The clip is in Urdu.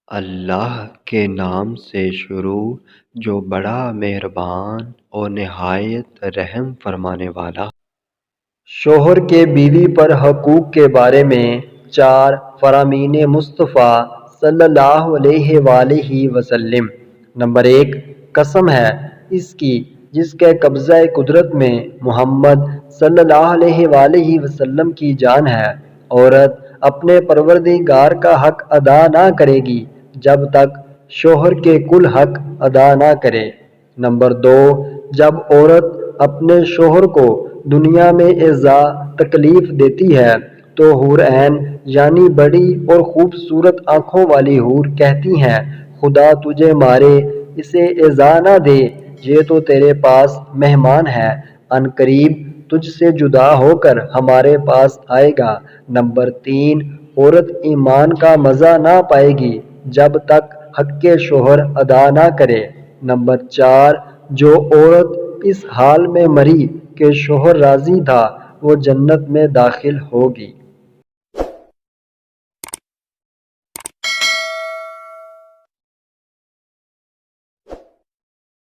اللہ کے نام سے شروع جو بڑا مہربان اور نہایت رحم فرمانے والا۔ شوہر کے بیوی پر حقوق کے بارے میں 4 فرامین مصطفیٰ صلی اللہ علیہ وآلہ وسلم۔ نمبر 1، قسم ہے اس کی جس کے قبضہ قدرت میں محمد صلی اللہ علیہ وآلہ وسلم کی جان ہے، عورت اپنے پروردگار کا حق ادا نہ کرے گی جب تک شوہر کے کل حق ادا نہ کرے۔ نمبر 2، جب عورت اپنے شوہر کو دنیا میں ایذا تکلیف دیتی ہے تو حور عین یعنی بڑی اور خوبصورت آنکھوں والی حور کہتی ہیں، خدا تجھے مارے، اسے ایذا نہ دے، یہ تو تیرے پاس مہمان ہے، عن قریب تجھ سے جدا ہو کر ہمارے پاس آئے گا۔ نمبر 3، عورت ایمان کا مزہ نہ پائے گی جب تک حق شوہر ادا نہ کرے۔ نمبر 4، جو عورت اس حال میں مری کہ شوہر راضی تھا وہ جنت میں داخل ہوگی۔